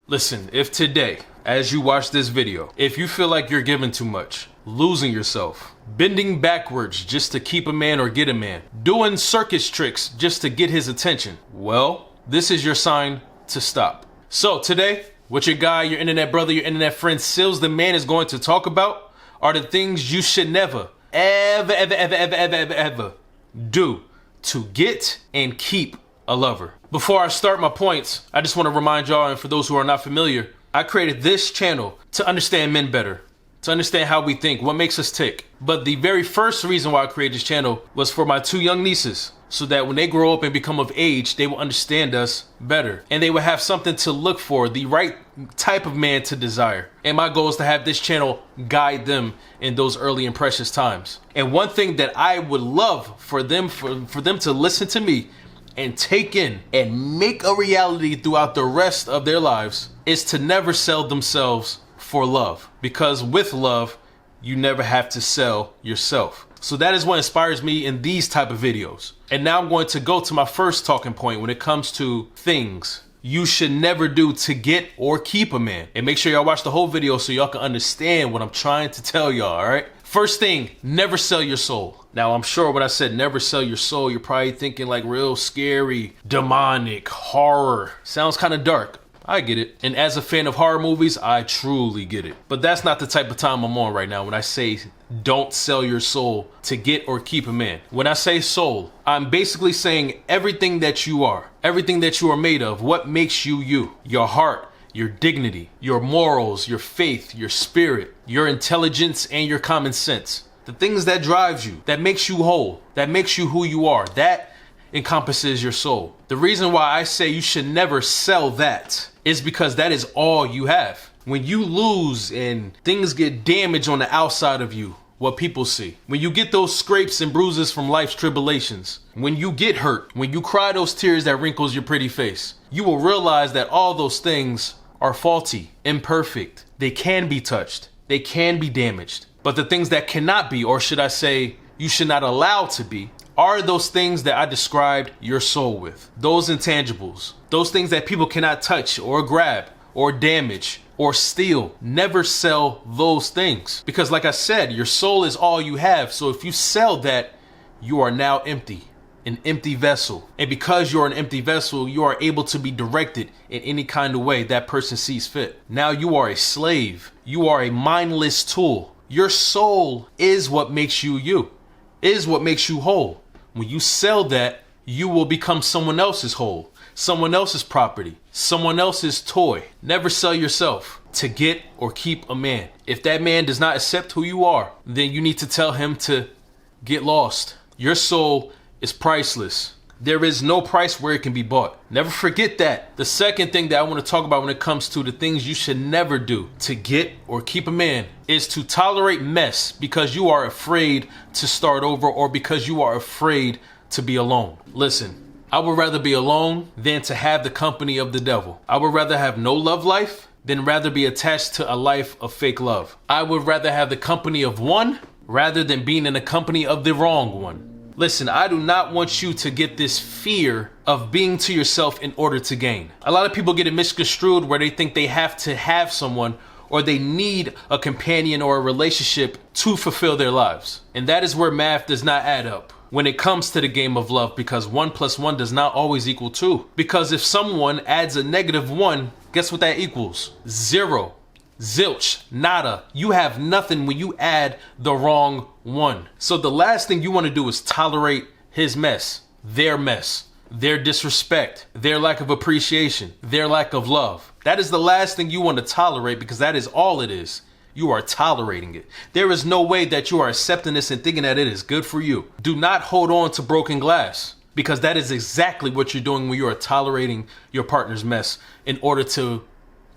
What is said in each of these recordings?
Listen, if today, as you watch this video, if you feel like you're giving too much, losing yourself, bending backwards just to keep a man or get a man, doing circus tricks just to get his attention, well, this is your sign to stop. So today, what your guy, your internet brother, your internet friend, Sealz the man is going to talk about are the things you should never, ever do to get and keep a lover. Before I start my points, I just want to remind y'all, and for those who are not familiar, I created this channel to understand men better, to understand how we think, what makes us tick. But the very first reason why I created this channel was for my 2 young nieces, so that when they grow up and become of age, they will understand us better. And they will have something to look for, the right type of man to desire. And my goal is to have this channel guide them in those early and precious times. And one thing that I would love for them to listen to me and take in and make a reality throughout the rest of their lives is to never sell themselves for love. Because with love, you never have to sell yourself. So that is what inspires me in these type of videos. And now I'm going to go to my first talking point when it comes to things you should never do to get or keep a man. And make sure y'all watch the whole video so y'all can understand what I'm trying to tell y'all, all right? First thing, never sell your soul. Now, I'm sure when I said never sell your soul, you're probably thinking like real scary, demonic, horror. Sounds kind of dark. I get it. And as a fan of horror movies, I truly get it. But that's not the type of time I'm on right now when I say don't sell your soul to get or keep a man. When I say soul, I'm basically saying everything that you are made of, what makes you you, your heart, your dignity, your morals, your faith, your spirit, your intelligence, and your common sense. The things that drives you, that makes you whole, that makes you who you are, that encompasses your soul. The reason why I say you should never sell that is because that is all you have. When you lose and things get damaged on the outside of you, what people see, when you get those scrapes and bruises from life's tribulations, when you get hurt, when you cry those tears that wrinkles your pretty face, you will realize that all those things are faulty, imperfect. They can be touched. They can be damaged. But the things that cannot be, or should I say, you should not allow to be, are those things that I described your soul with. Those intangibles. Those things that people cannot touch or grab or damage or steal. Never sell those things. Because like I said, your soul is all you have. So if you sell that, you are now empty. An empty vessel. And because you're an empty vessel, you are able to be directed in any kind of way that person sees fit. Now you are a slave. You are a mindless tool. Your soul is what makes you you, is what makes you whole. When you sell that, you will become someone else's whole, someone else's property, someone else's toy. Never sell yourself to get or keep a man. If that man does not accept who you are, then you need to tell him to get lost. Your soul is priceless. There is no price where it can be bought. Never forget that. The second thing that I want to talk about when it comes to the things you should never do to get or keep a man is to tolerate mess because you are afraid to start over or because you are afraid to be alone. Listen, I would rather be alone than to have the company of the devil. I would rather have no love life than rather be attached to a life of fake love. I would rather have the company of one rather than being in the company of the wrong one. Listen, I do not want you to get this fear of being to yourself in order to gain. A lot of people get it misconstrued where they think they have to have someone or they need a companion or a relationship to fulfill their lives. And that is where math does not add up when it comes to the game of love, because 1 + 1 does not always equal 2. Because if someone adds a -1, guess what that equals? 0. Zilch, nada. You have nothing when you add the wrong one. So the last thing you want to do is tolerate his mess, their disrespect, their lack of appreciation, their lack of love. That is the last thing you want to tolerate because that is all it is. You are tolerating it. There is no way that you are accepting this and thinking that it is good for you. Do not hold on to broken glass because that is exactly what you're doing when you are tolerating your partner's mess in order to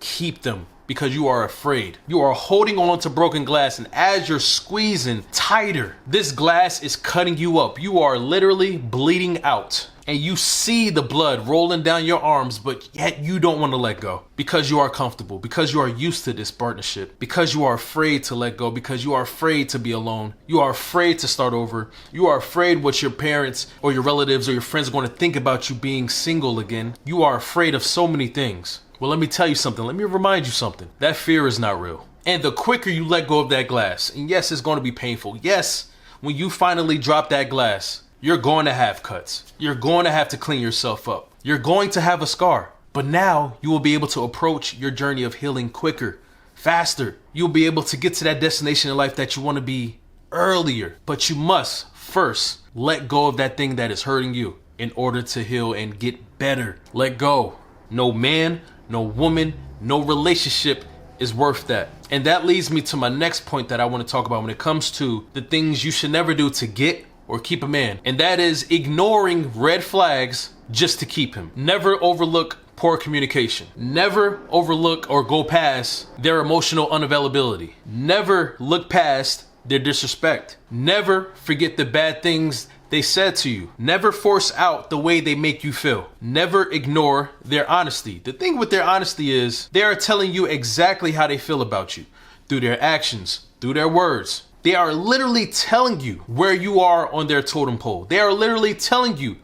keep them. Because you are afraid. You are holding on to broken glass, and as you're squeezing tighter, this glass is cutting you up. You are literally bleeding out. And you see the blood rolling down your arms, but yet you don't want to let go. Because you are comfortable. Because you are used to this partnership. Because you are afraid to let go. Because you are afraid to be alone. You are afraid to start over. You are afraid what your parents or your relatives or your friends are going to think about you being single again. You are afraid of so many things. Well, let me tell you something. Let me remind you something. That fear is not real. And the quicker you let go of that glass, and yes, it's going to be painful. Yes, when you finally drop that glass, you're going to have cuts. You're going to have to clean yourself up. You're going to have a scar. But now you will be able to approach your journey of healing quicker, faster. You'll be able to get to that destination in life that you want to be earlier. But you must first let go of that thing that is hurting you in order to heal and get better. Let go. No man, no woman, no relationship is worth that. And that leads me to my next point that I want to talk about when it comes to the things you should never do to get or keep a man. And that is ignoring red flags just to keep him. Never overlook poor communication. Never overlook or go past their emotional unavailability. Never look past their disrespect. Never forget the bad things they said to you. Never force out the way they make you feel. Never ignore their honesty. The thing with their honesty is they are telling you exactly how they feel about you through their actions, through their words. They are literally telling you where you are on their totem pole. They are literally telling you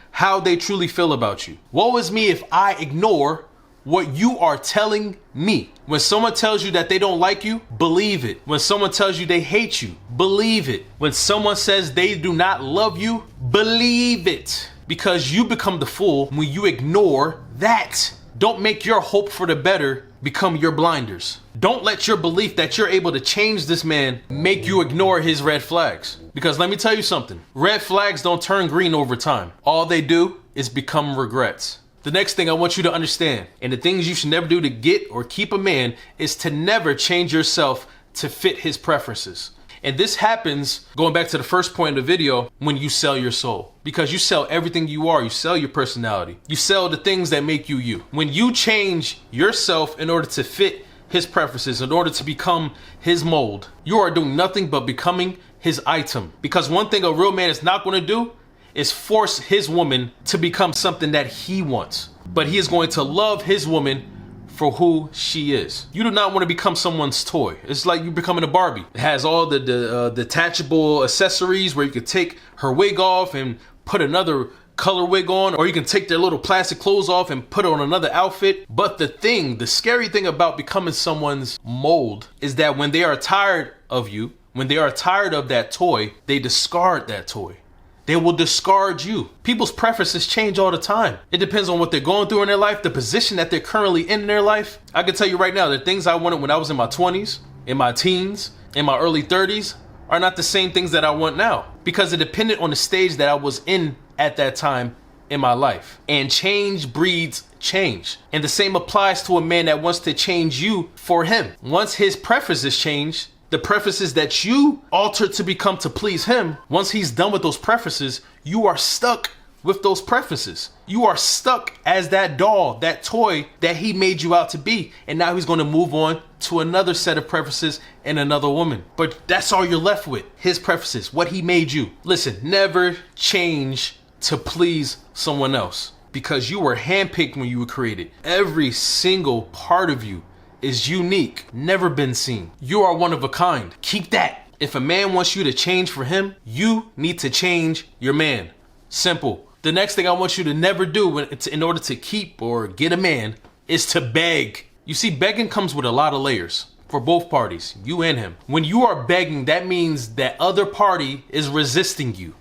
how they truly feel about you. Woe is me if I ignore what you are telling me. When someone tells you that they don't like you, believe it. When someone tells you they hate you, believe it. When someone says they do not love you, believe it. Because you become the fool when you ignore that. Don't make your hope for the better become your blinders. Don't let your belief that you're able to change this man make you ignore his red flags. Because let me tell you something. Red flags don't turn green over time. All they do is become regrets. The next thing I want you to understand, and the things you should never do to get or keep a man, is to never change yourself to fit his preferences. And this happens, going back to the first point of the video, when you sell your soul. Because you sell everything you are. You sell your personality. You sell the things that make you you. When you change yourself in order to fit his preferences, in order to become his mold, you are doing nothing but becoming his item. Because one thing a real man is not going to do is force his woman to become something that he wants. But he is going to love his woman for who she is. You do not want to become someone's toy. It's like you becoming a Barbie. It has all the detachable accessories where you can take her wig off and put another color wig on, or you can take their little plastic clothes off and put on another outfit. But the scary thing about becoming someone's mold is that when they are tired of you, when they are tired of that toy, they discard that toy. They will discard you. People's preferences change all the time. It depends on what they're going through in their life, the position that they're currently in their life. I can tell you right now, the things I wanted when I was in my 20s, in my teens, in my early 30s are not the same things that I want now, because it depended on the stage that I was in at that time in my life. And change breeds change. And the same applies to a man that wants to change you for him. Once his preferences change, the preferences that you alter to become to please him, once he's done with those preferences, you are stuck with those preferences. You are stuck as that doll, that toy that he made you out to be. And now he's going to move on to another set of preferences and another woman. But that's all you're left with, his preferences, what he made you. Listen, never change to please someone else, because you were handpicked when you were created. Every single part of you is unique, never been seen. You are one of a kind. Keep that. If a man wants you to change for him, you need to change your man. Simple. The next thing I want you to never do in order to keep or get a man is to beg. You see, begging comes with a lot of layers for both parties, you and him. When you are begging, that means that other party is resisting you.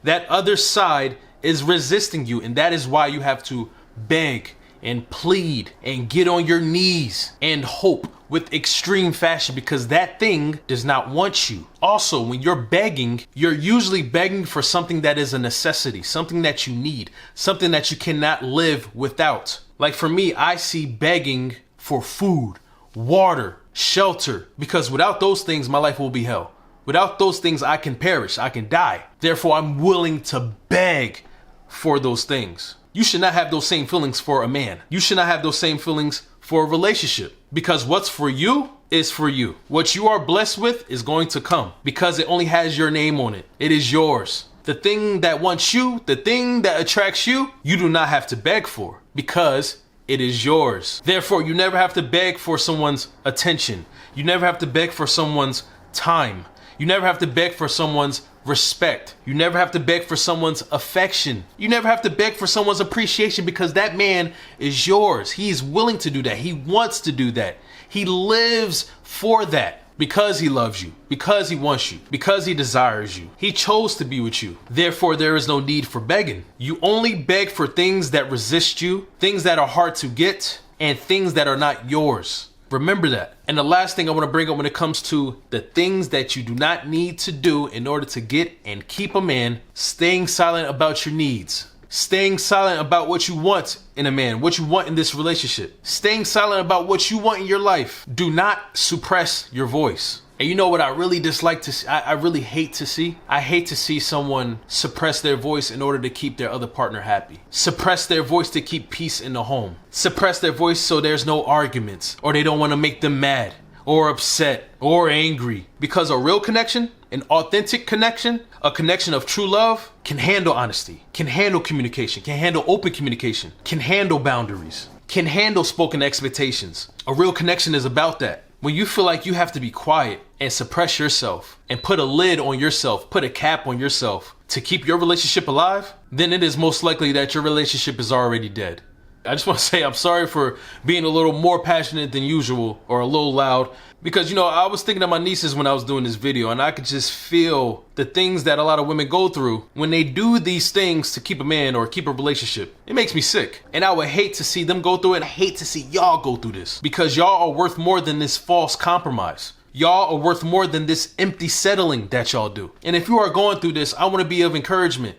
That other side is resisting you, and that is why you have to beg and plead and get on your knees and hope with extreme fashion, because that thing does not want you. Also, when you're begging, you're usually begging for something that is a necessity, something that you need, something that you cannot live without. Like for me, I see begging for food, water, shelter, because without those things, my life will be hell. Without those things, I can perish, I can die. Therefore, I'm willing to beg for those things. You should not have those same feelings for a man. You should not have those same feelings for a relationship, because what's for you is for you. What you are blessed with is going to come, because it only has your name on it. It is yours. The thing that wants you, the thing that attracts you, you do not have to beg for, because it is yours. Therefore, you never have to beg for someone's attention. You never have to beg for someone's time. You never have to beg for someone's respect. You never have to beg for someone's affection. You never have to beg for someone's appreciation because that man is yours. He's willing to do that. He wants to do that. He lives for that. Because he loves you, because he wants you, because he desires you. He chose to be with you. Therefore, there is no need for begging. You only beg for things that resist you, things that are hard to get, and things that are not yours. Remember that. And the last thing I want to bring up when it comes to the things that you do not need to do in order to get and keep a man, staying silent about your needs. Staying silent about what you want in a man, what you want in this relationship. Staying silent about what you want in your life. Do not suppress your voice. And you know what I really dislike to see? I really hate to see? I hate to see someone suppress their voice in order to keep their other partner happy. Suppress their voice to keep peace in the home. Suppress their voice so there's no arguments, or they don't want to make them mad or upset or angry. Because a real connection, an authentic connection, a connection of true love can handle honesty, can handle communication, can handle open communication, can handle boundaries, can handle spoken expectations. A real connection is about that. When you feel like you have to be quiet and suppress yourself and put a lid on yourself, put a cap on yourself to keep your relationship alive, then it is most likely that your relationship is already dead. I just want to say I'm sorry for being a little more passionate than usual or a little loud because, you know, I was thinking of my nieces when I was doing this video and I could just feel the things that a lot of women go through when they do these things to keep a man or keep a relationship. It makes me sick. And I would hate to see them go through it and I hate to see y'all go through this because y'all are worth more than this false compromise. Y'all are worth more than this empty settling that y'all do. And if you are going through this, I want to be of encouragement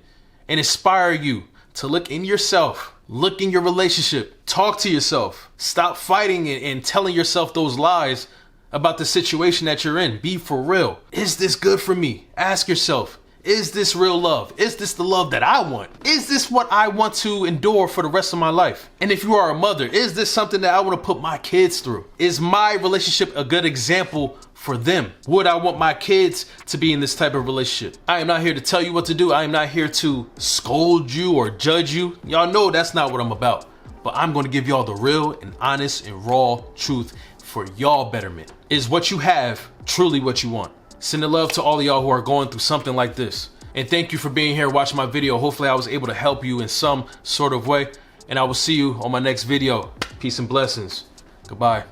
and inspire you to look in yourself. Look in your relationship. Talk to yourself. Stop fighting and telling yourself those lies about the situation that you're in. Be for real. Is this good for me? Ask yourself, is this real love? Is this the love that I want? Is this what I want to endure for the rest of my life? And if you are a mother, is this something that I want to put my kids through? Is my relationship a good example for them? Would I want my kids to be in this type of relationship? I am not here to tell you what to do. I am not here to scold you or judge you. Y'all know that's not what I'm about. But I'm going to give y'all the real and honest and raw truth for y'all betterment. Is what you have truly what you want? Sending love to all of y'all who are going through something like this. And thank you for being here watching my video. Hopefully I was able to help you in some sort of way. And I will see you on my next video. Peace and blessings. Goodbye.